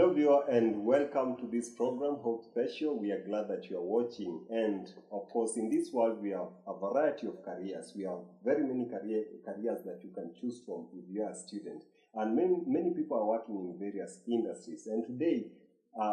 Hello viewer and welcome to this program, Hope Special. We are glad that you are watching, and of course in this world we have a variety of careers. We have very many careers that you can choose from if you are a student, and many people are working in various industries. And today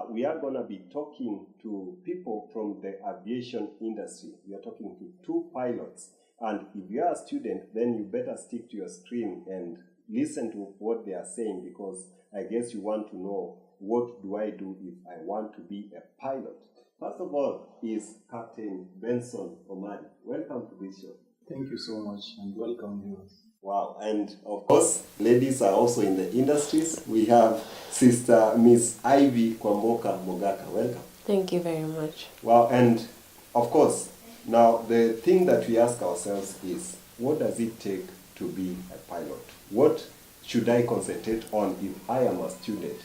we are going to be talking to people from the aviation industry. We are talking to two pilots, and if you are a student, then you better stick to your screen and listen to what they are saying, because I guess you want to know, what do I do if I want to be a pilot? First of all is Captain Benson Omari. Welcome to this show. Thank you so much and welcome viewers. Wow, and of course, ladies are also in the industries. We have Sister Miss Ivy Kwamboka Mogaka. Welcome. Thank you very much. Wow, and of course, now the thing that we ask ourselves is, what does it take to be a pilot? What should I concentrate on if I am a student,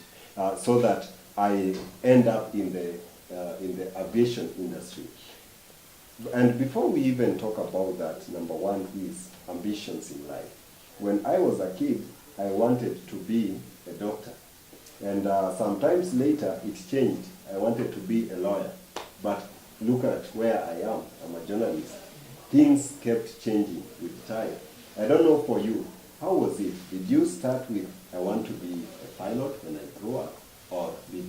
so that I end up in the aviation industry? And before we even talk about that, number one is ambitions in life. When I was a kid, I wanted to be a doctor, and sometimes later it changed. I wanted to be a lawyer, but look at where I am. I'm a journalist. Things kept changing with time. I don't know for you, how was it? Did you start with, I want to be a pilot when I grow up, or did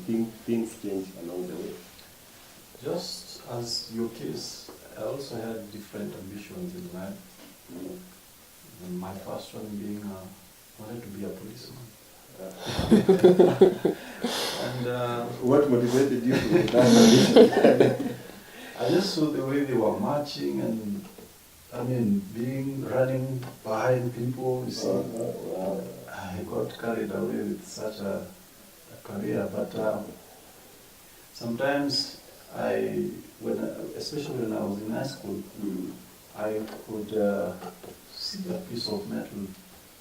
things change along the way? Just as your case, I also had different ambitions in life. And my first one being, I wanted to be a policeman. And what motivated you to that ambition? I just saw the way they were marching and running behind people, you see. I got carried away with such a career, but sometimes especially when I was in high school, I could see a piece of metal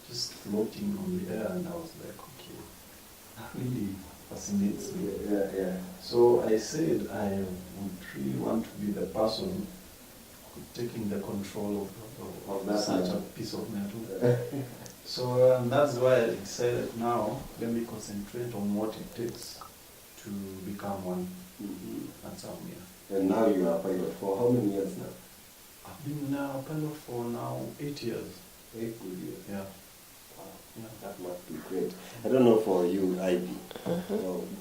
just floating on the air, and I was like, okay, that really fascinates me. Yeah. So I said I would really want to be the person taking the control of that such a piece of metal. So that's why I decided now, let me concentrate on what it takes to become one. That's how I'm here. And now you are a pilot for how many years now? I've been a pilot for now 8 years. 8 good years. Yeah. Wow. Yeah, that must be great. I don't know for you, Ivy,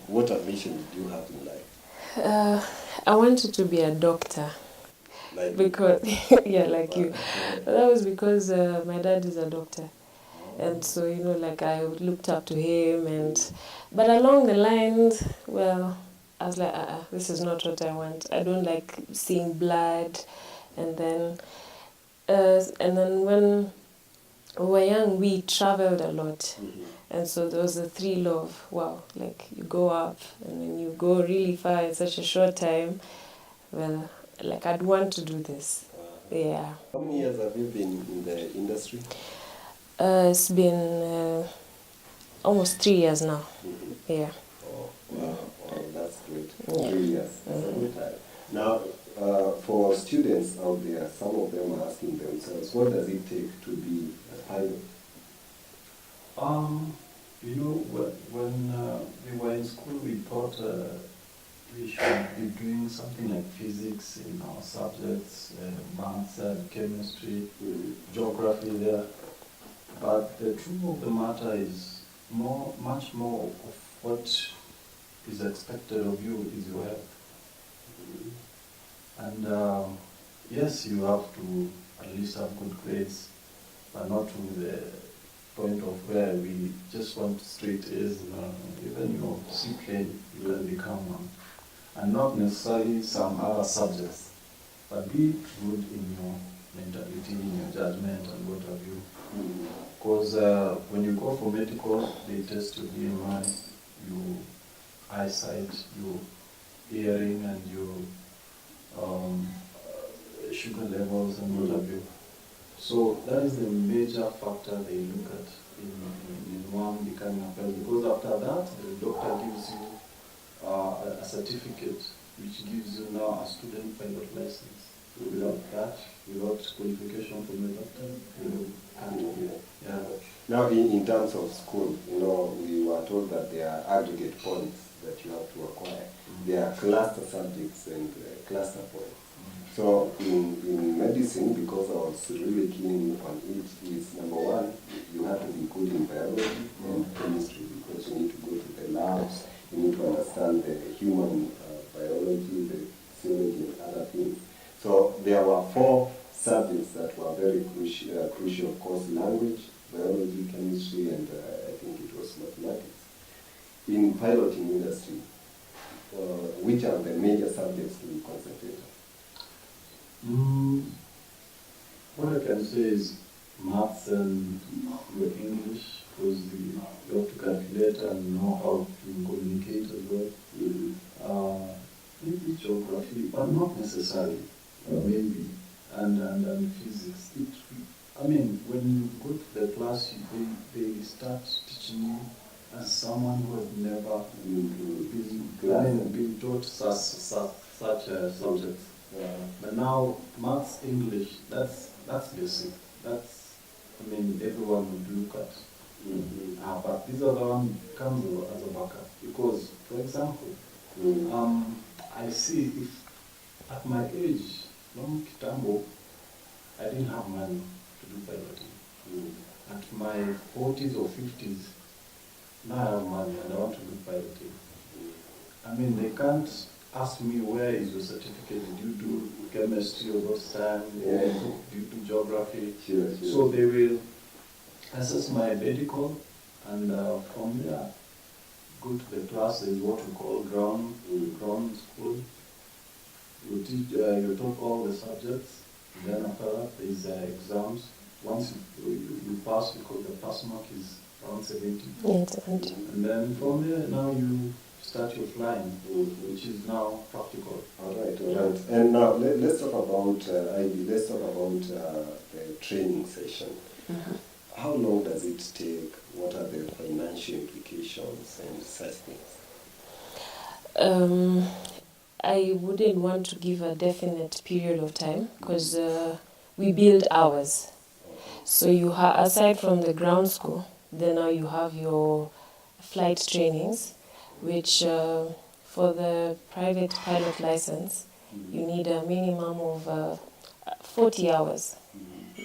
what ambition did you have in life? I wanted to be a doctor. Like because yeah, like you. That was because my dad is a doctor, and so I looked up to him, but along the lines, well, I was like, this is not what I want. I don't like seeing blood, and then when we were young, we traveled a lot, and so there was a thrill of you go up and then you go really far in such a short time. Well, I'd want to do this. Yeah. How many years have you been in the industry? It's been almost 3 years now. Yeah. Oh, wow. Oh, that's great. Yeah. 3 years. That's a good time. Now, for students out there, some of them are asking themselves, what does it take to be a pilot? When we were in school, we thought we should be doing something like physics in our subjects, maths and chemistry, geography there. But the truth of the matter is much more of what is expected of you is your health. And yes, you have to at least have good grades, but not to the point of where we just want straight A's. Even your C-plane, you can become one. And not necessarily some other subjects, but be good in your mentality, in your judgment, and what have you. Because when you go for medical, they test your BMI, your eyesight, your hearing, and your sugar levels, and what have you. So that is the major factor they look at in one becoming a pilot. Because after that, the doctor gives you a certificate which gives you now a student pilot license. Without that, without qualification from the doctor, you can't do it. Yeah. Now, in terms of school, we were told that there are aggregate points that you have to acquire. There are cluster subjects and cluster points. So in medicine, because I was really keen on it, is number one, you have to be good in biology and chemistry, because you need to go to the labs, you need to understand the human biology, the physiology, and other things. So there were 4 subjects that were very crucial, of course: language, biology, chemistry, and I think it was mathematics. In piloting industry, which are the major subjects to be concentrated on? What I can say is maths and your English, because you have to calculate and know how to communicate as well. Maybe geography, but not necessarily. Maybe and physics. When you go to the class, they start teaching you as someone who has never been taught such subjects. But now, maths, English, that's basic. Everyone would look at. But this other one comes as a backup. Because, for example, I see if at my age, long kitambo, I didn't have money to do piloting. At my 40s or 50s, now I have money and I want to do piloting. They can't ask me, where is your certificate? Did you do chemistry or those time? Yeah. Did you do geography? Sure. So they will assess my medical, and from there, go to the class. There is what we call ground school. You teach, you taught all the subjects. Then after that, there is exams. Once you pass, because the pass mark is around 70. Yeah, 70. And then from there, now you start your flying, which is now practical. All right. And now let's talk about IB. Let's talk about the training session. How long does it take? What are the financial implications and such things? I wouldn't want to give a definite period of time, because we build hours. So you aside from the ground school, then now you have your flight trainings, which for the private pilot license, you need a minimum of 40 hours.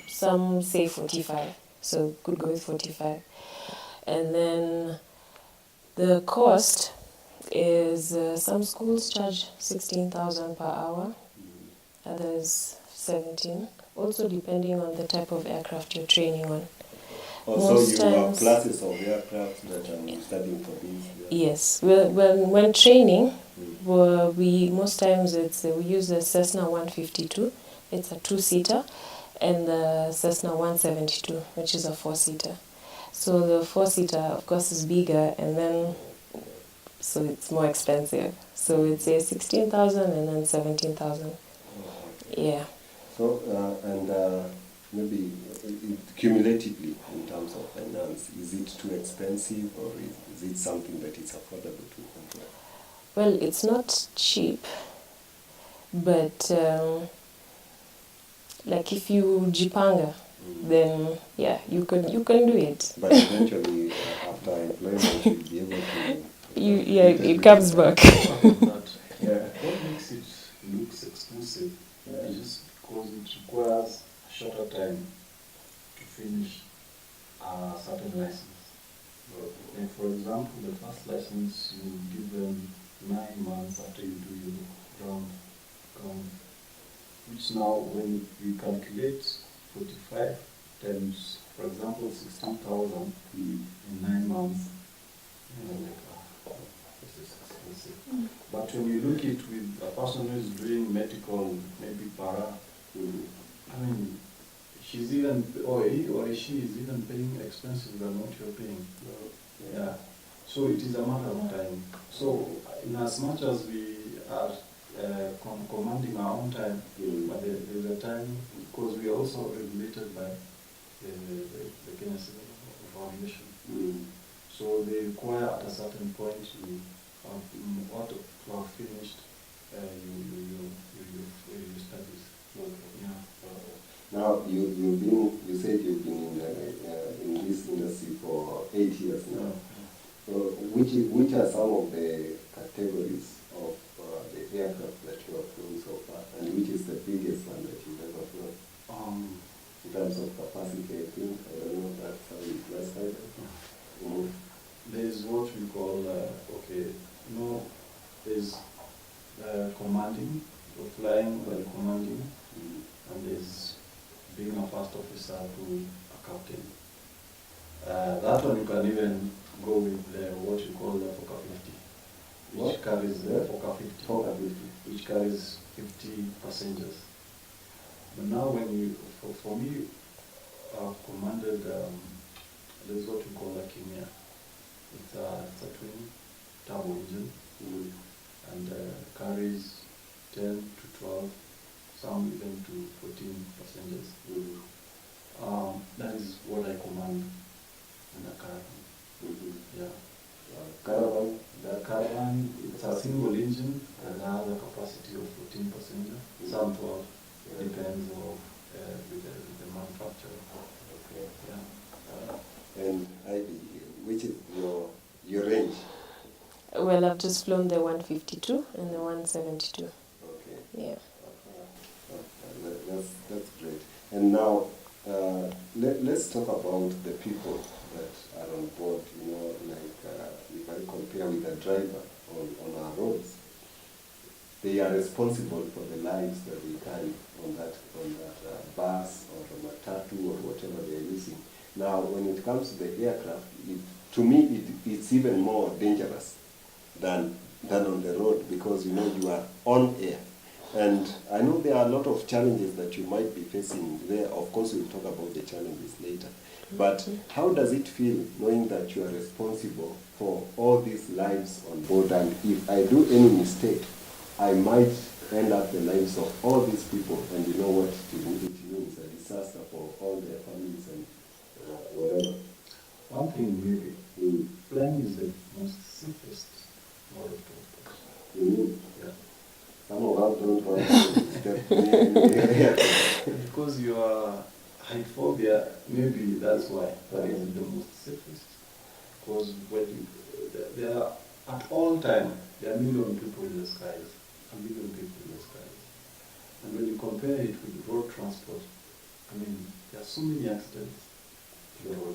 Some say 45, so could go with 45. And then the cost is some schools charge 16,000 per hour, others 17. Also depending on the type of aircraft you're training on. So you have classes of aircraft that are studying for these? Yeah. Yes. When training, we most times we use the Cessna 152. It's a 2-seater, and the Cessna 172, which is a 4-seater. So the 4-seater, of course, is bigger, and then so it's more expensive. So it's 16,000 and then 17,000. Yeah. So maybe cumulatively in terms of finance, is it too expensive, or is it something that is affordable to control? Well, it's not cheap, but like if you jipanga, then yeah, you can do it. But eventually, after employment, you'll be able to. It comes back. What makes it looks expensive is just because it requires a shorter time to finish a certain license. And for example, the first license, you give them 9 months after you do your ground, which now when you calculate 45 times, for example, 16,000 in 9 months, this is expensive. But when you look at with a person who is doing medical, maybe para, she's even, or he or she is even paying expensive than what you're paying. Yeah. So it is a matter of time. So in as much as we are commanding our own time, but there's a time, because we are also regulated by the Kenya Civil of Aviation. So they require at a certain point to have finished your studies. Yeah. Now, you said you've been in this industry for 8 years now. So which are some of the categories of the aircraft that you have flown so far, and which is the biggest one that you've ever flown? In terms of capacity, I think, I don't know if that's how you classify it. Mm-hmm. There's what we call, there's commanding, or flying while commanding, and there's being a first officer to a captain. That one you can even go with what you call the Fokker 50, which carries the Fokker 50, which carries 50 passengers. But now when for me, I've commanded, there's what we call a Kenya. It's a twin turbo engine, and carries 10 to 12, some even to 14 passengers. That is what I command in the caravan. Yeah. Caravan? The caravan, it's a single engine and has a capacity of 14 passengers, some 12. Depends on the manufacturer. Okay. Yeah. And which is your range? Well, I've just flown the 152 and the 172. Okay. Yeah. That's great. And now, let's talk about the people that are on board. You know, like if I compare with a driver on our roads, they are responsible for the lives that they carry on that bus or a matatu or whatever they are using. Now, when it comes to the aircraft, to me it's even more dangerous than on the road, because you are on air. And I know there are a lot of challenges that you might be facing there. Of course, we'll talk about the challenges later. But how does it feel knowing that you are responsible for all these lives on board, and if I do any mistake, I might end up the lives of all these people, and you know what it means, a disaster for all their families and whatever. One thing maybe, flying is the most safest mode of transport. Yeah. Some of us don't want to step near the aircraft. Because you are height phobia, maybe that's why. But it's the most safest. Because when there are, at all time, there are a million people in the skies. A million people in the skies. And when you compare it with road transport, I mean, there are so many accidents. Sure.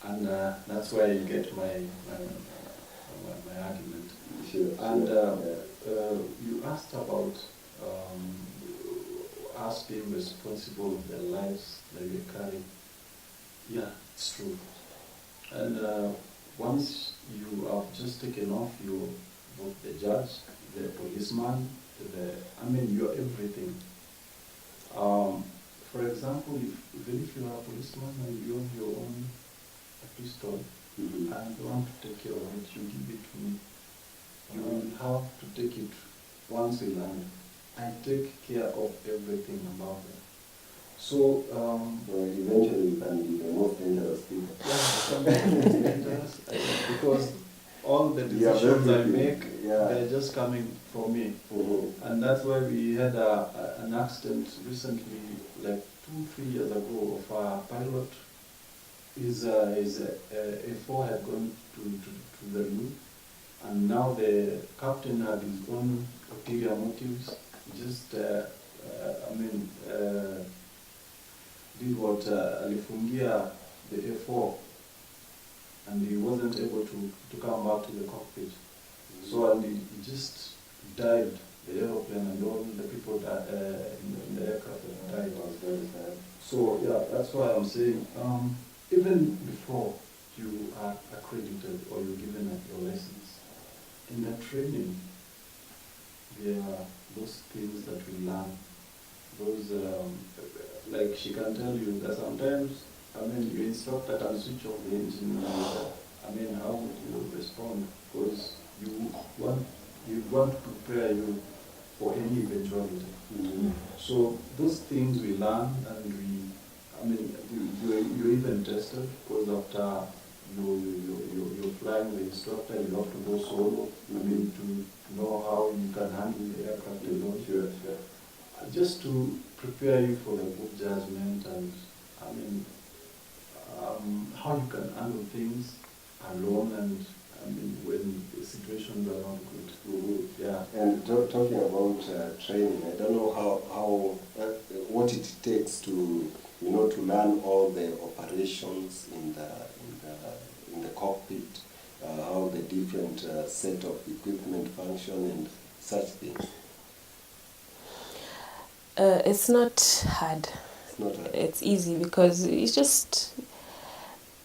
And that's why you get my argument. Sure. And you asked about us being responsible of the lives that we carry. Yeah, it's true. And once you have just taken off, both the judge, the policeman, you're everything. For example, even if you are a policeman and you have your own pistol, and you want to take care of it, you give it to me. You will have to take it once we land. I take care of everything about it. So, eventually you can be the most dangerous people. Yeah, dangerous, because all the decisions I make, they're just coming from me. And that's why we had an accident recently, like 2-3 years ago, of a pilot. His A4 had gone to the roof, and now the captain had his own ulterior motives. Just, did what alifungia the A4, and he wasn't able to come back to the cockpit. So and he just dived the aeroplane, and all the people that in the aircraft died. So yeah, that's why I'm saying, even before you are accredited or you're given your license, in the training, there are those things that we learn. Those, like she can tell you that sometimes, your instructor can switch off the engine. How would you respond? Because you want to prepare you for any eventuality. So those things we learn, and you're even tested, because after you're flying the instructor, you have to go solo. To know how you can handle the aircraft alone. Sure. Just to prepare you for a good judgment and, I mean, how you can handle things alone and, I mean, when the situations are not good. Mm-hmm. Yeah. And talking about training, I don't know how what it takes to to learn all the operations in the cockpit, how the different set of equipment function and such things. It's not hard. It's not hard. It's easy because it's just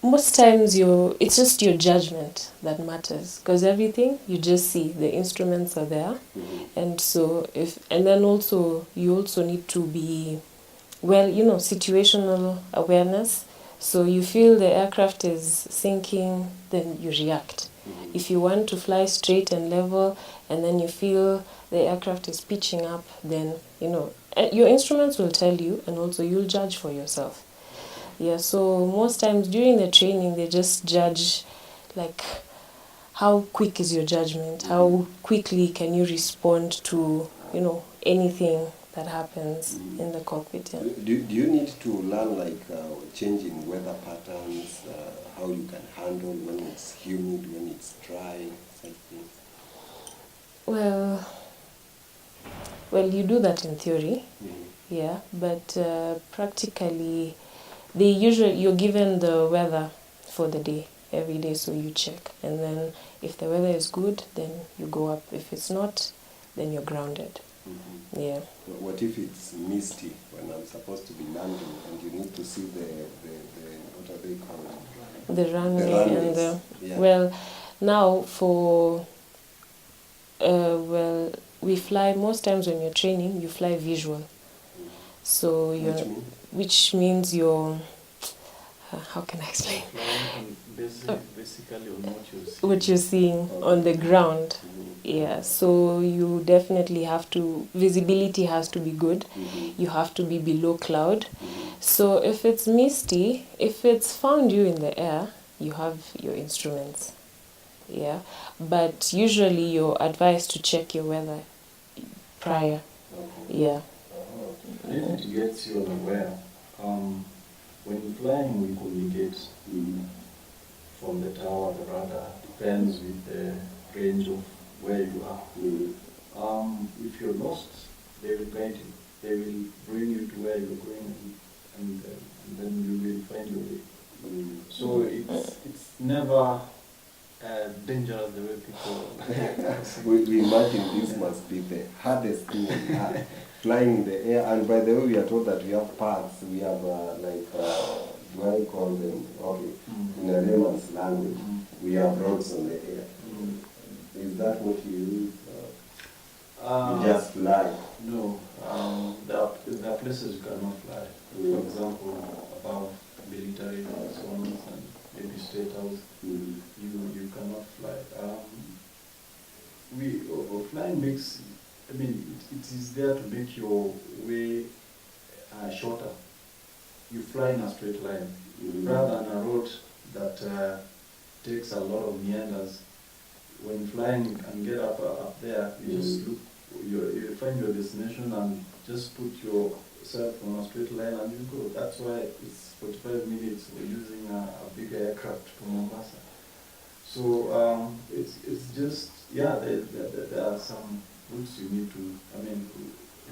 most times it's just your judgment that matters, because everything you just see, the instruments are there. Mm-hmm. And so and then also you also need to be situational awareness. So you feel the aircraft is sinking, then you react. Mm-hmm. If you want to fly straight and level, and then you feel the aircraft is pitching up, then your instruments will tell you, and also you'll judge for yourself. Yeah, so most times during the training, they just judge, like, how quick is your judgment? How quickly can you respond to, anything that happens in the cockpit? Yeah. Do you need to learn, like, changing weather patterns, how you can handle when it's humid, when it's dry, such things? Well, you do that in theory, yeah, but practically, you're given the weather for the day every day, so you check, and then if the weather is good, then you go up. If it's not, then you're grounded. Mm-hmm. Yeah. What if it's misty when I'm supposed to be landing and you need to see the what are they called? The runway and the yeah. Well, now we fly most times when you're training. You fly visual, so which means you're. How can I explain? Basically, on what you're seeing on the ground. Yeah, so you definitely have to, visibility has to be good. Mm-hmm. You have to be below cloud. Mm-hmm. So if it's misty, if it's found you in the air, you have your instruments. Yeah, but usually you're advised to check your weather prior. Yeah. And if it gets you unaware, when you're flying, we communicate from the tower, the radar, depends with the range of where you are. If you're lost, they will guide you. They will bring you to where you're going, and then you will find your way. So it's never dangerous the way people. we imagine this must be the hardest thing we have, flying in the air. And by the way, we are told that we have paths. We have do I call them? Okay, in a layman's language, we have roads on the air. Is that what you use? You just fly? No, there are places you cannot fly. For example, above military zones and maybe state house, you cannot fly. Flying makes, I mean, it is there to make your way shorter. You fly in a straight line rather than a road that takes a lot of meanders. When flying and get up there, you just look, you find your destination and just put yourself on a straight line and you go. That's why it's 45 minutes. We're using a bigger aircraft from Mombasa. So it's just, yeah, there are some routes you need to,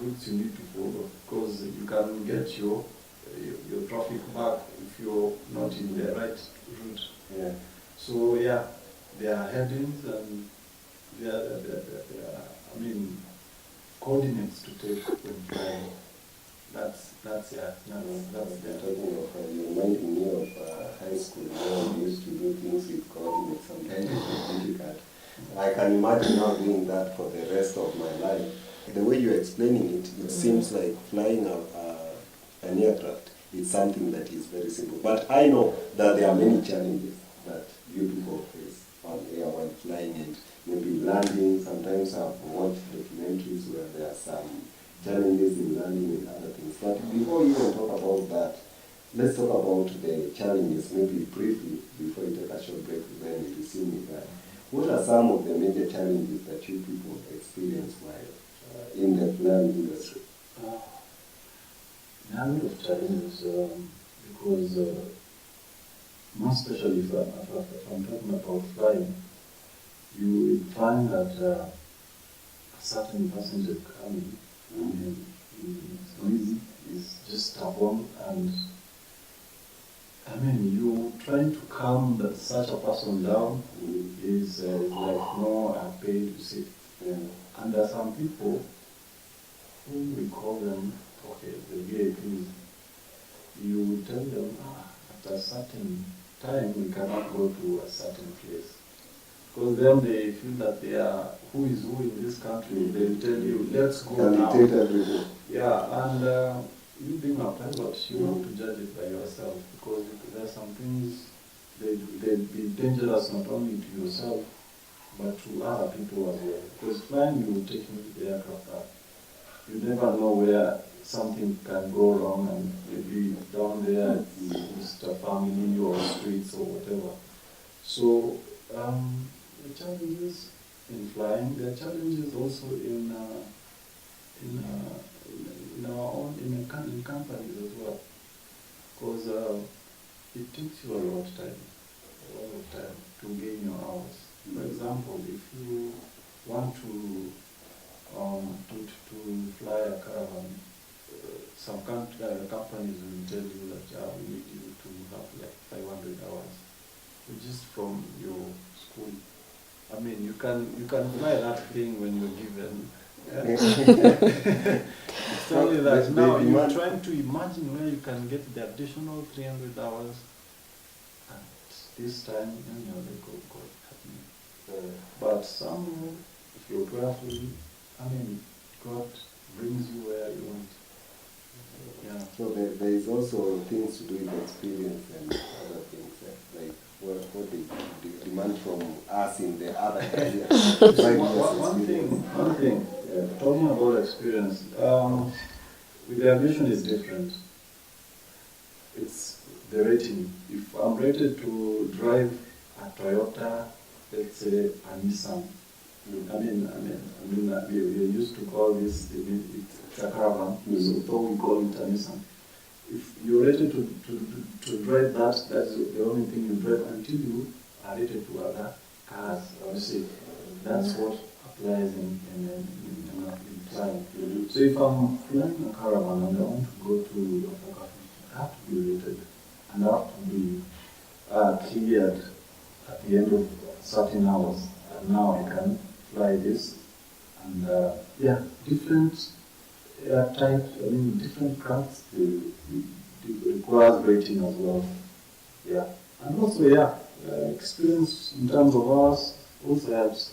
routes you need to follow, because you can get your traffic back if you're not in the right route. Yeah. So yeah, there are headings and there are coordinates to take when flying. That's there. Talking of, you reminding me of high school where we used to do things with coordinates. Sometimes it's difficult. I can imagine now doing that for the rest of my life. The way you're explaining it, it seems like flying an aircraft is something that is very simple. But I know that there are many challenges that you people face on air while flying, and maybe landing. Sometimes I've watched documentaries where there are some challenges in landing and other things. But before you even talk about that, let's talk about the challenges, maybe briefly, before you take a short break, then you see me back. What are some of the major challenges that you people experience while in the flying industry? There are a lot of challenges because, more especially if I'm talking about flying, you will find that a certain passenger coming, I mean, it's noisy, it's just stubborn, and I mean, you trying to calm such a person down is like, no, I paid to sit. And there are some people who we call them, okay, the VIPs. You tell them, at a certain time we cannot go to a certain place. Because then they feel that they are who is who in this country. They will tell you, let's go now. Everything. Yeah, and you being a pilot, you have to judge it by yourself, because there are some things they'll be dangerous not only to yourself but to other people as well. Because flying, you will take into the aircraft up. You never know where something can go wrong, and maybe down there it's just a family or streets or whatever. So the challenges in flying, there are challenges also in our own in companies as well, because it takes you a lot of time to gain your hours. For example, if you want to fly a caravan, some companies will tell you that we need you to have like 500 hours, just from your school. I mean, you can fly that thing when you're given. It's only that now you're trying to imagine where you can get the additional 300 hours at this time, and you're like, oh God, happening. But somehow, if you're prayerful, I mean, God brings you where you want. Yeah. So there is also things to do with experience and other things, like what they demand from us in the other career. One thing, talking about experience, with the aviation is different. It's the rating. If I'm rated to drive a Toyota, let's say a Nissan, we used to call this it's a caravan, so we call it a Nissan. If you're rated to drive that, that's the only thing you drive until you are rated to other cars. Obviously, that's what applies in flying. So if I'm flying a caravan and I want to go to Africa, I have to be rated, and I have to be cleared at the end of certain hours. And now I can fly this, and different types, different crafts, requires rating as well. Yeah, and also experience in terms of hours also helps.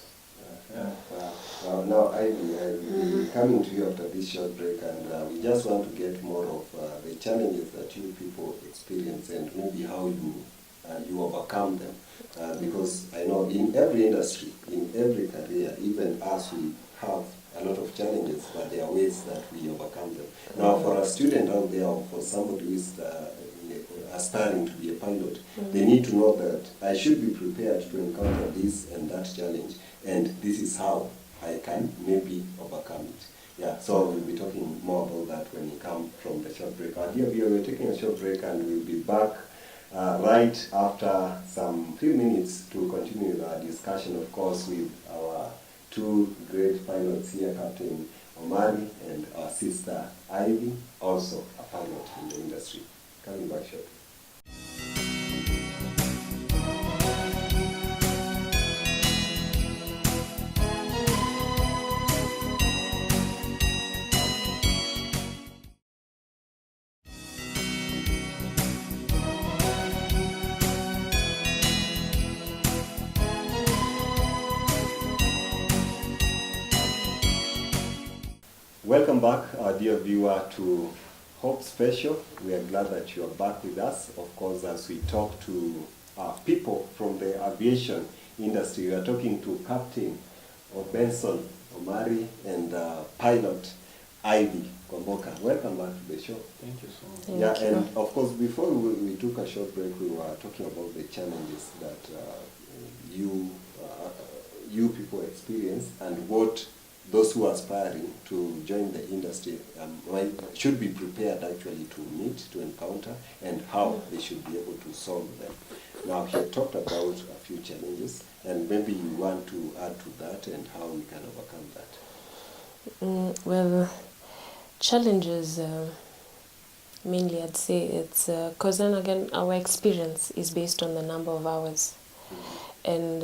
Now, Ivy, coming to you after this short break, and we just want to get more of the challenges that you people experience and maybe how you overcome them. Because I know in every industry, in every career, even us, we have a lot of challenges, but there are ways that we overcome them. Now, for a student out there, or for somebody who is aspiring to be a pilot, they need to know that I should be prepared to encounter this and that challenge, and this is how I can maybe overcome it. Yeah, so we'll be talking more about that when we come from the short break. We're taking a short break, and we'll be back right after some few minutes to continue our discussion, of course, with our two great pilots here, Captain Omari and our sister Ivy, also a pilot in the industry. Coming back shortly. Welcome back, dear viewer, to Hope Special. We are glad that you are back with us, of course, as we talk to people from the aviation industry. We are talking to Captain Benson Omari and pilot Ivy Kwamboka. Welcome back to the show. Thank you so much. Thank you. And of course, before we took a short break, we were talking about the challenges that you people experience and what those who are aspiring to join the industry should be prepared actually to meet, to encounter, and how they should be able to solve them. Now, he had talked about a few challenges, and maybe you want to add to that and how we can overcome that. Well, challenges, mainly I'd say it's, because then again, our experience is based on the number of hours. And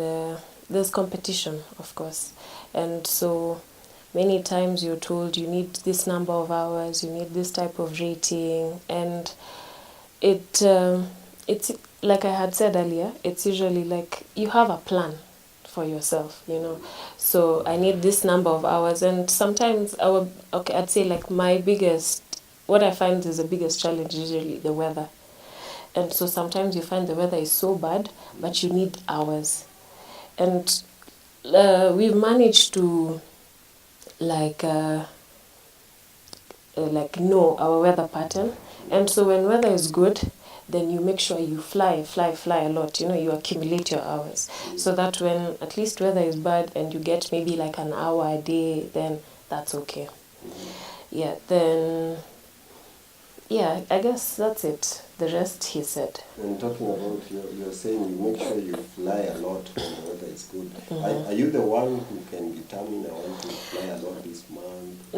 there's competition, of course. And so many times you're told you need this number of hours, you need this type of rating, and it's like I had said earlier, it's usually like you have a plan for yourself, you know. So I need this number of hours, and sometimes I'd say like what I find is the biggest challenge is usually the weather. And so sometimes you find the weather is so bad, but you need hours. And we've managed to know our weather pattern. And so when weather is good, then you make sure you fly a lot, you know, you accumulate your hours. So that when at least weather is bad and you get maybe like an hour a day, then that's okay. Yeah, then, yeah, I guess that's it. The rest he said. And talking about, you're saying you make sure you fly a lot when the weather is good. Are you the one who can determine I want to fly a lot this month?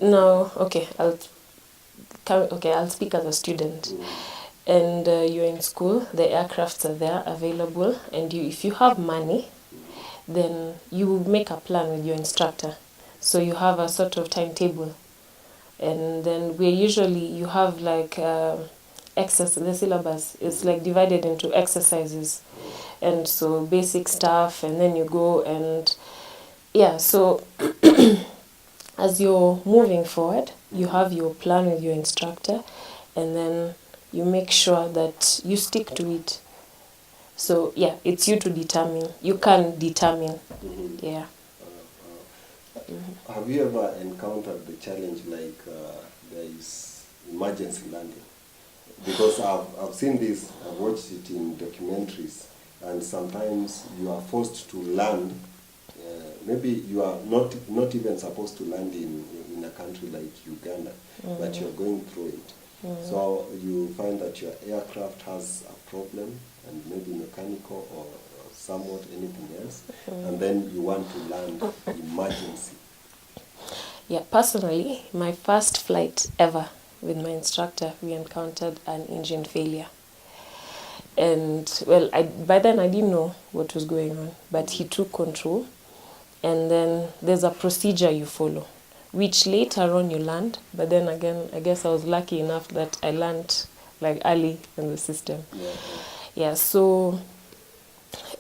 No. Okay, I'll speak as a student. And you're in school, the aircrafts are there available, and if you have money, then you make a plan with your instructor. So you have a sort of timetable. And then you have like the syllabus is like divided into exercises. And so basic stuff, and then you go and, yeah, so as you're moving forward, you have your plan with your instructor, and then you make sure that you stick to it. So, yeah, it's you to determine. You can determine. Yeah. Have you ever encountered the challenge like there is emergency landing? Because I've seen this, I've watched it in documentaries, and sometimes you are forced to land. Maybe you are not even supposed to land in a country like Uganda, but you're going through it. So you find that your aircraft has a problem, and maybe mechanical or somewhat anything else, and then you want to land emergency. Yeah, personally, my first flight ever with my instructor, we encountered an engine failure. And, well, by then I didn't know what was going on, but he took control. And then there's a procedure you follow, which later on you learned. But then again, I guess I was lucky enough that I learned like early in the system. Yeah, so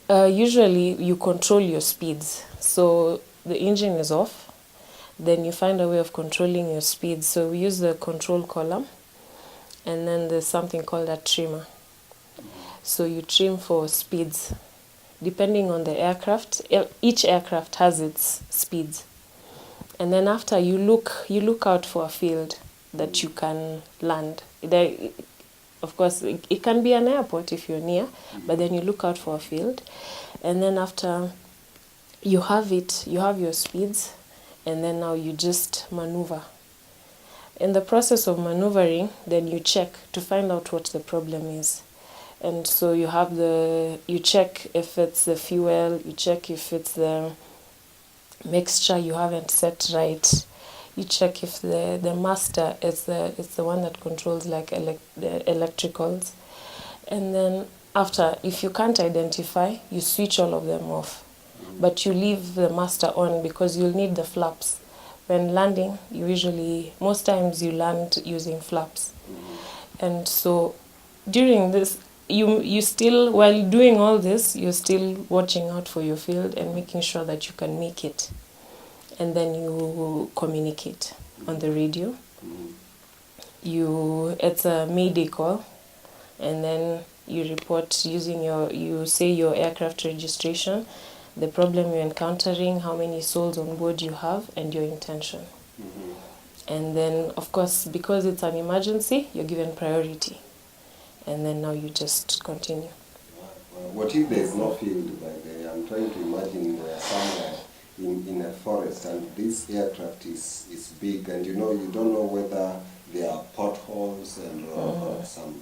usually you control your speeds. So the engine is off. Then you find a way of controlling your speed. So we use the control column, and then there's something called a trimmer. So you trim for speeds. Depending on the aircraft, each aircraft has its speeds. And then after you look out for a field that you can land. Of course, it can be an airport if you're near, but then you look out for a field. And then after you have your speeds, and then now you just maneuver. In the process of maneuvering, then you check to find out what the problem is. And so you check if it's the fuel, you check if it's the mixture you haven't set right. You check if the master is the one that controls like the electricals. And then after, if you can't identify, you switch all of them off. But you leave the master on because you'll need the flaps. When landing, most times you land using flaps. And so during this, you still, while doing all this, you're still watching out for your field and making sure that you can make it. And then you communicate on the radio. It's a mayday call, and then you report using you say your aircraft registration, the problem you're encountering, how many souls on board you have, and your intention. And then, of course, because it's an emergency, you're given priority. And then now you just continue. What if there's no field by there? I'm trying to imagine somewhere in a forest, and this aircraft is big, and you don't know whether there are potholes and some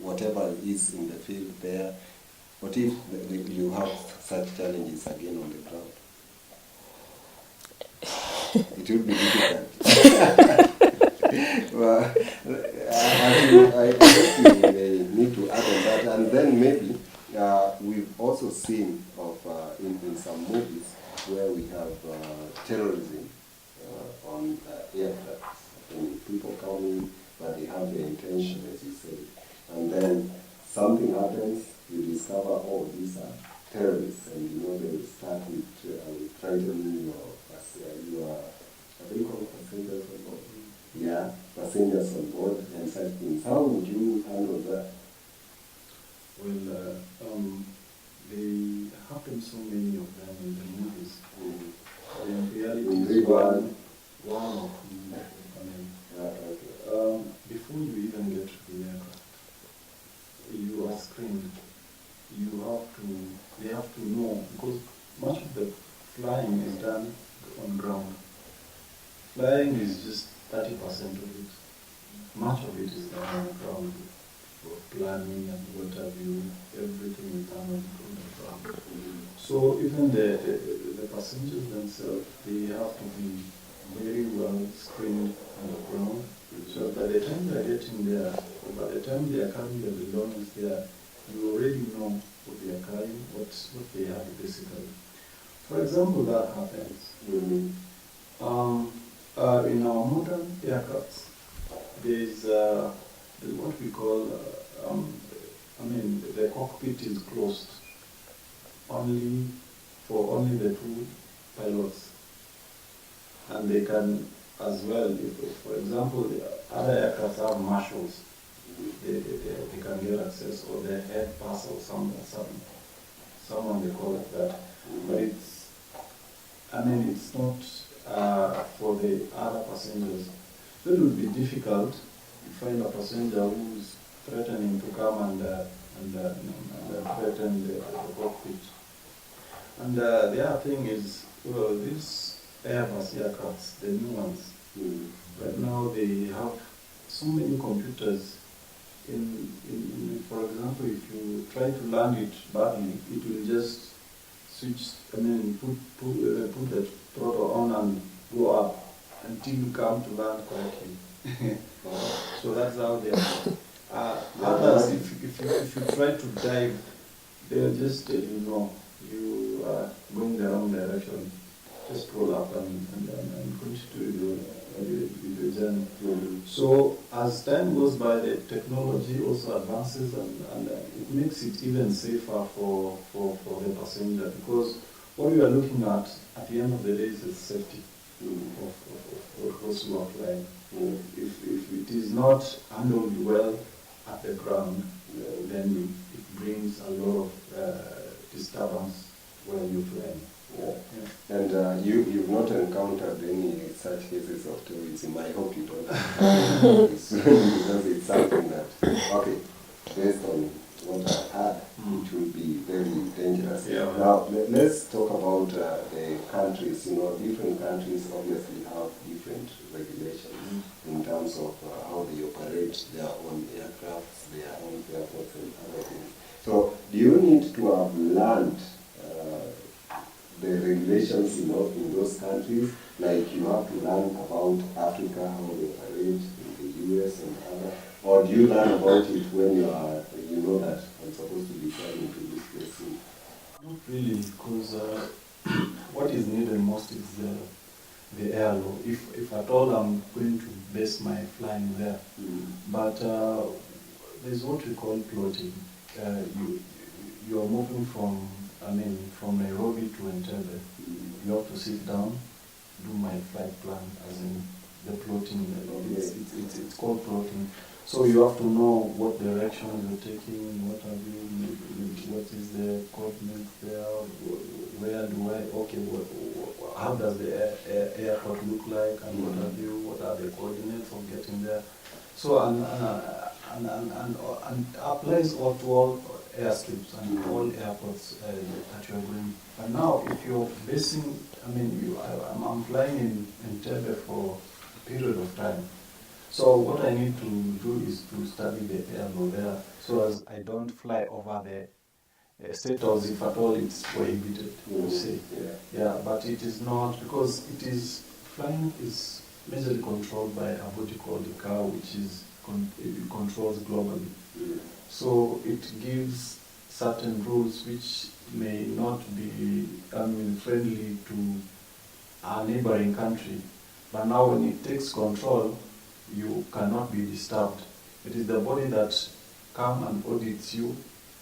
whatever is in the field there. What if you have such challenges again on the ground? It will be difficult. Well, I guess you may need to add on that, and then maybe we've also seen of in some movies where we have terrorism on aircraft. When people come in, but they have the intention, as you say, and then something happens, you discover, oh, these are terrorists, and they will start with frightening your passengers on board. Yeah, passengers on board and such things. How would you handle that? Well, they happen so many of them in the movies. In reality, it's one of them. Before you even get to the aircraft, you are screened. They have to know, because much of the flying is done on ground. Flying is just 30% of it. Much of it is done on the ground. For planning and what have you, everything is done on the ground. So even the passengers themselves, they have to be very well screened on the ground. So by the time they are getting there, or by the time they are carrying the belongings there, you already know what they are carrying, what they have basically. For example, that happens. In our modern aircrafts, there's what we call, the cockpit is closed only for only the two pilots, and they can as well, if, for example, the other aircraft have marshals, they can get access, or the head pass or someone they call it that, but it's not for the other passengers. So it would be difficult to find a passenger who's threatening to come and threaten the cockpit. And the other thing is, these Airbus aircrafts, the new ones, right now they have so many computers. For example, if you try to land it badly, it will just put the throttle on and go up until you come to land correctly. So that's how they are. Others, if you try to dive, they'll just tell you no, you are going the wrong direction. Just roll up and continue with the journey. So as time goes by, the technology also advances, and it makes it even safer for the passenger, because what we are looking at the end of the day is the safety of those who are flying. If it is not handled well at the ground, then it brings a lot of disturbance where you're flying. Yeah. And you've not encountered any such cases of tourism. I hope you don't. Because it's something that, okay, based on what I've had, it will be very dangerous. Yeah. Now, let's talk about the countries. Different countries obviously have different regulations in terms of how they operate their own aircrafts, their own airports, and other things. So, do you need to have learned the regulations in those countries, like you have to learn about Africa, how they operate, in the US and other, or do you learn about it when you know that I'm supposed to be flying to this place? Not really, because what is needed most is the air law. If at all I'm going to base my flying there, but there's what we call plotting. You are moving from Nairobi to Entebbe. You have to sit down, do my flight plan, as in the plotting. It's called plotting. So you have to know what direction you're taking, what is the coordinates there, how does the airport look like, and what are the coordinates of getting there. So and applies all to all airstrips and all airports that you're going. But now, if you're basing, I'm flying in Entebbe for a period of time. So what I need to do is to study the air law there, so as I don't fly over the status if at all it's prohibited, you see. Yeah, but it is not, because it is, flying is majorly controlled by a body called the car, which is it controls globally. So it gives certain rules which may not be friendly to a neighboring country. But now when it takes control, you cannot be disturbed. It is the body that comes and audits you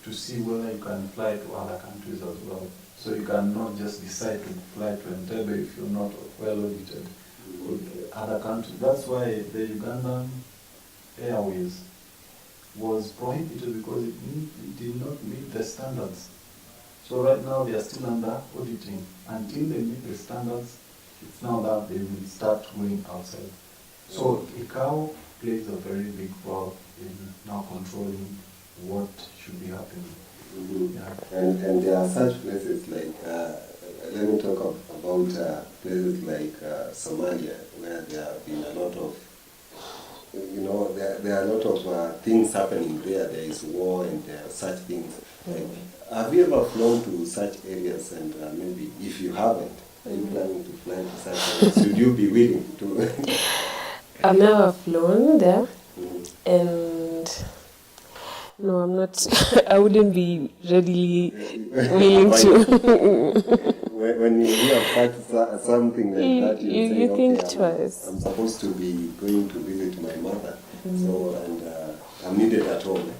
to see whether you can fly to other countries as well. So you cannot just decide to fly to Entebbe if you're not well audited with other countries. That's why the Ugandan Airways was prohibited, because it did not meet the standards. So right now they are still under auditing. Until they meet the standards, it's now that they will start going outside. So ICAO plays a very big role in now controlling what should be happening. Yeah. And there are such places like, let me talk about places like Somalia, where there have been a lot of, there are a lot of things happening there. There is war and there are such things. Like, have you ever flown to such areas? And maybe if you haven't, are you planning to fly to such areas? Should you be willing to? I've never flown there, and no, I'm not. I wouldn't be readily willing to. When you hear something like that, you say, think okay, twice. I'm supposed to be going to visit my mother, so and I'm needed at home.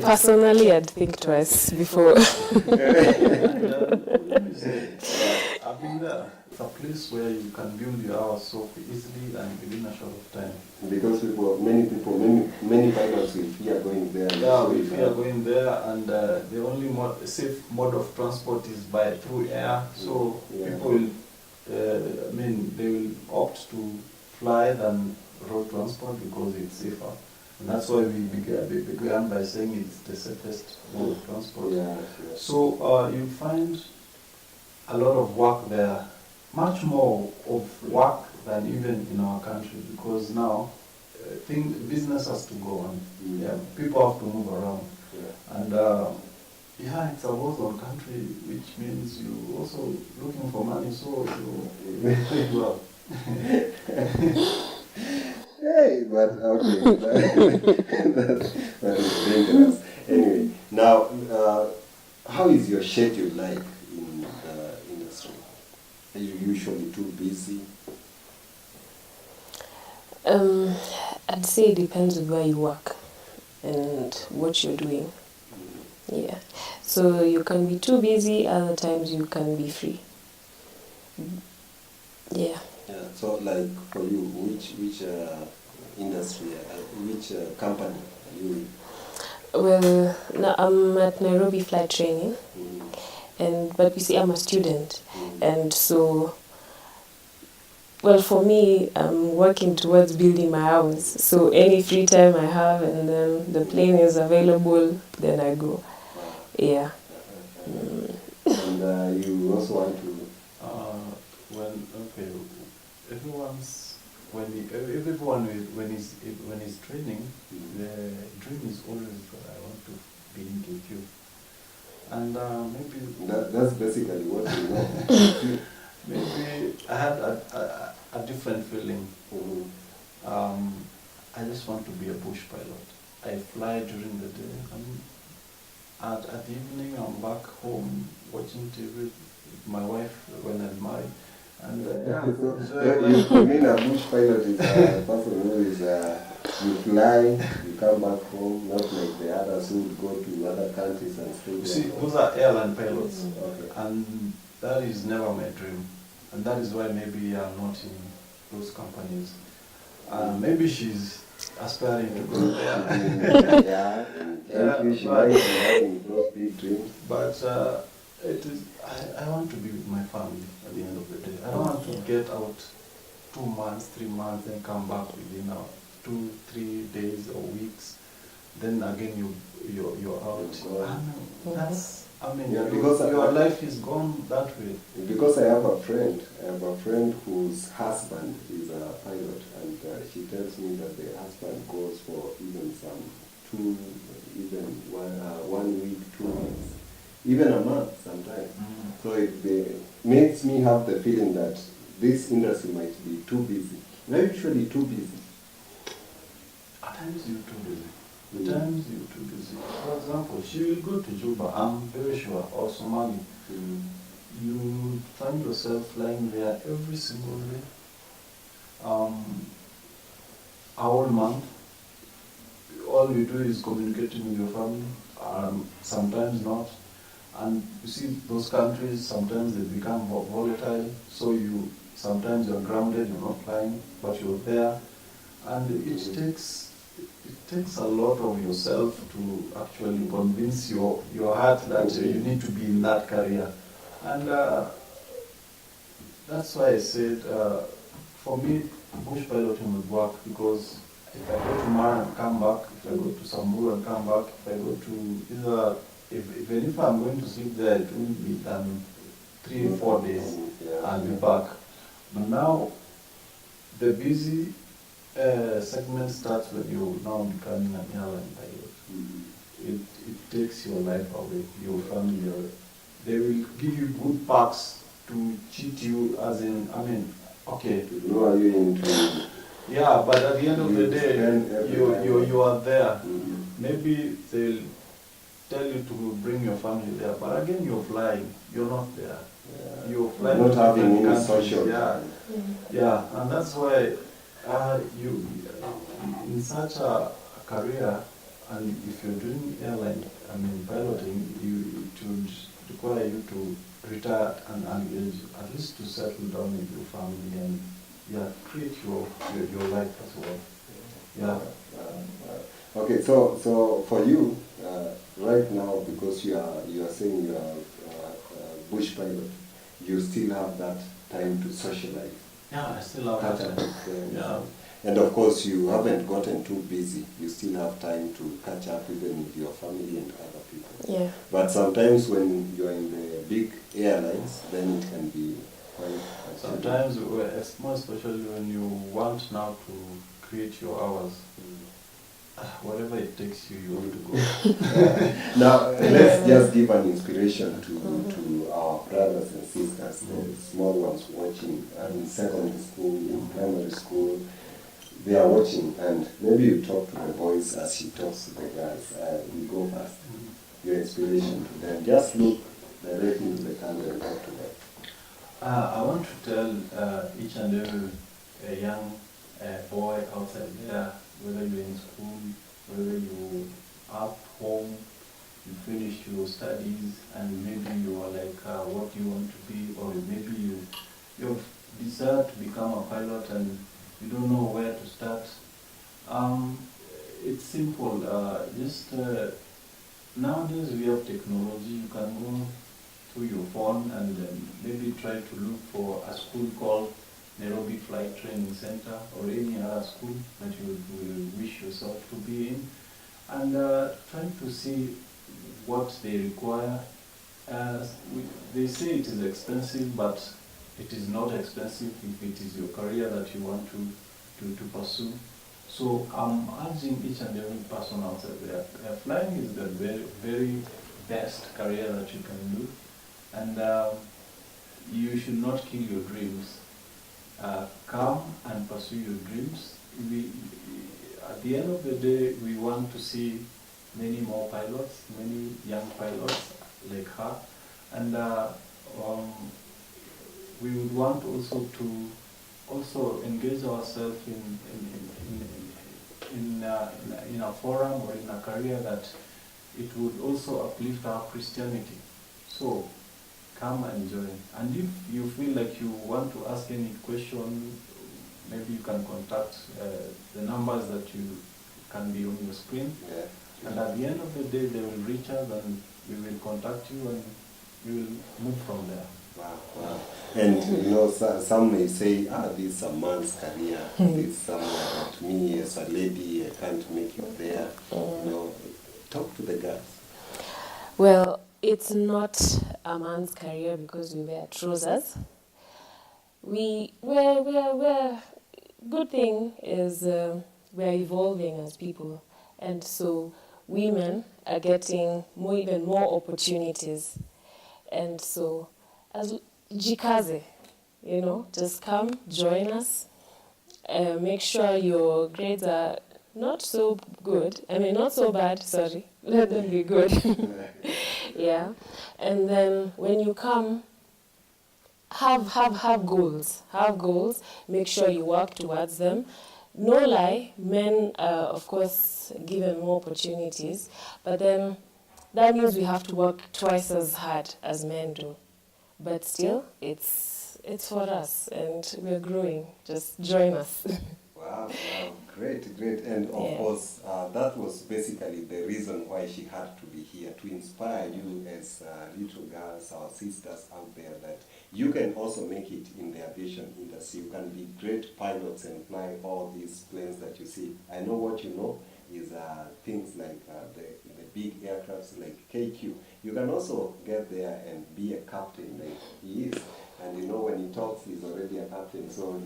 Personally, I'd think twice before. Let me say, I've been there. It's a place where you can build your house so easily and within a short of time. Because many pilots will fear going there. Yeah, we fear going there, and the only safe mode of transport is through air. So people will, they will opt to fly than road transport because it's safer. And that's why we began by saying it's the safest mode of transport. Yeah. So you find a lot of work there, much more of work than even in our country, because now business has to go on. Yeah, people have to move around. And it's a war-zone country, which means you also looking for money, so you pay well. Hey, but okay, that is dangerous. Anyway, now, how is your schedule like in the industry? Are you usually too busy? I'd say it depends on where you work and what you're doing. Yeah. So you can be too busy, other times you can be free. Yeah. Yeah. So, like for you, which industry, which company are you in? Well, now I'm at Nairobi Flight Training, but you see, I'm a student, and so. Well, for me, I'm working towards building my house. So any free time I have and then the plane is available, then I go. Yeah. And you also want to... when he's training, the dream is always that I want to be in KQ. And maybe... That's basically what you know. Maybe I had a different feeling. I just want to be a bush pilot. I fly during the day. At the evening, I'm back home watching TV with my wife when I'm married. And so you mean a bush pilot is a person who is you fly, you come back home, not like the others who would go to other countries and stay there. You see, those are airline pilots, Okay. and that is never my dream. And that is why maybe I'm not in those companies. Maybe she's aspiring to go there. Yeah, thank you. She might be having those big dreams. But I want to be with my family at the end of the day. I don't want to get out 2 months, 3 months, and come back within 2-3 days or weeks. then again you're out. That's, I mean, Yeah, because your life is gone that way. Because I have a friend whose husband is a pilot, and she tells me that the husband goes for even even 1 week, 2 weeks, even a month sometimes. So it makes me have the feeling that this industry might be too busy. They're usually too busy. At times you're too busy. At times you're too busy. For example, she will go to Juba, I'm very sure, or Somali. You find yourself flying there every single day, a whole month. All you do is communicating with your family, sometimes not. And you see, those countries, sometimes they become volatile, so sometimes you're grounded, you're not flying, but you're there. And it takes a lot of yourself to actually convince your heart that you need to be in that career. And that's why I said, for me, bush piloting would work, because if I go to Mara and come back, if I go to Samburu and come back, if I go to even if I'm going to sleep there, it will be 3 or 4 days, I'll be back. But now, the busy segment starts when you're now becoming an airline pilot. It takes your life away, your family away. They will give you good perks to cheat you, as in, I mean, okay. To lure you into. Yeah, but at the end of the day, you are there. Maybe they'll tell you to bring your family there, but again, you're flying. You're not there. Yeah. You're flying. Not having any countries. social. Yeah, and that's why you, in such a career, and if you're doing airline, I mean piloting, it would require you to retire and at least to settle down with your family and create your life as well. Yeah. Okay, so for you right now, because you are saying you are a bush pilot, you still have that time to socialize. Yeah, I still have that time. Yeah. And of course, you haven't gotten too busy. You still have time to catch up even with your family and other people. Yeah. But sometimes when you are in the big airlines, then it can be quite. Sometimes, more especially when you want now to create your hours, whatever it takes you, you want to go. Now, let's just give an inspiration to our brothers and sisters, the small ones watching in secondary school, in primary school. They are watching, and maybe you talk to the boys as she talks to the guys. We go first. Your inspiration to them. Just look directly into the camera and talk to them. I want to tell each and every young boy outside there, whether you're in school, whether you are at home, you finished your studies, and maybe you are like what you want to be, or maybe you've decided to become a pilot and you don't know where to start. It's simple. Nowadays we have technology. You can go through your phone and maybe try to look for a school called Nairobi Flight Training Center, or any other school that you will wish yourself to be in, and try to see what they require. They say it is expensive, but it is not expensive if it is your career that you want to pursue. So I'm urging each and every person out there, flying is the very, very best career that you can do, and you should not kill your dreams. Come and pursue your dreams. At the end of the day, we want to see many more pilots, many young pilots like her, and we would want also to engage ourselves in a forum or in a career that it would also uplift our Christianity. So come and join. And if you feel like you want to ask any question, maybe you can contact the numbers that you can be on your screen. Yeah. And at the end of the day, they will reach us and we will contact you and we will move from there. Wow, wow. And you know, some may say, this is a man's career. This is somewhere that me as a lady, I can't make it there. You know, talk to the girls. Well, it's not a man's career because we wear trousers. We're good thing is we're evolving as people, and so women are getting even more opportunities, and so as jikaze, just come join us. Make sure your grades are not so good. I mean, not so bad. Sorry, let them be good. Yeah, and then when you come, have goals. Have goals. Make sure you work towards them. No lie, men are of course given more opportunities, but then that means we have to work twice as hard as men do. But still, it's for us, and we're growing. Just join us. Wow, great, great. And of Yeah. course, that was basically the reason why she had to be here, to inspire you as little girls, our sisters out there, that you can also make it in the aviation industry. You can be great pilots and fly all these planes that you see. I know what you know is things like the big aircrafts like KQ. You can also get there and be a captain like he is. And you know, when he talks, he's already a captain, so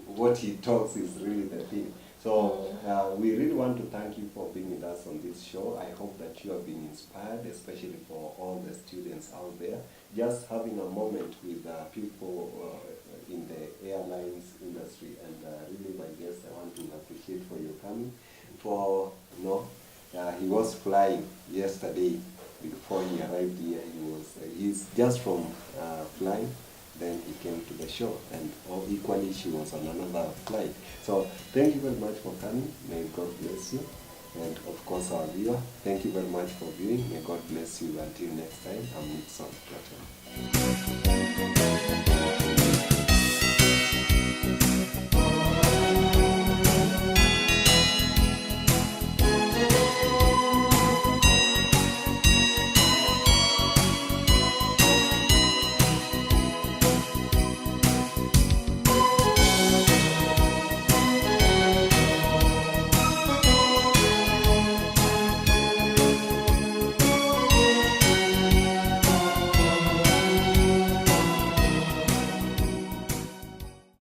what he talks is really the thing. So we really want to thank you for being with us on this show. I hope that you have been inspired, especially for all the students out there. Just having a moment with people in the airlines industry, and really, my guest, I want to appreciate for your coming. For he was flying yesterday before he arrived here. He's just from flying. Then he came to the show, and equally she was on another flight. So thank you very much for coming. May God bless you. And of course, our viewer, thank you very much for viewing. May God bless you. Until next time, I'm Nixon Platinum.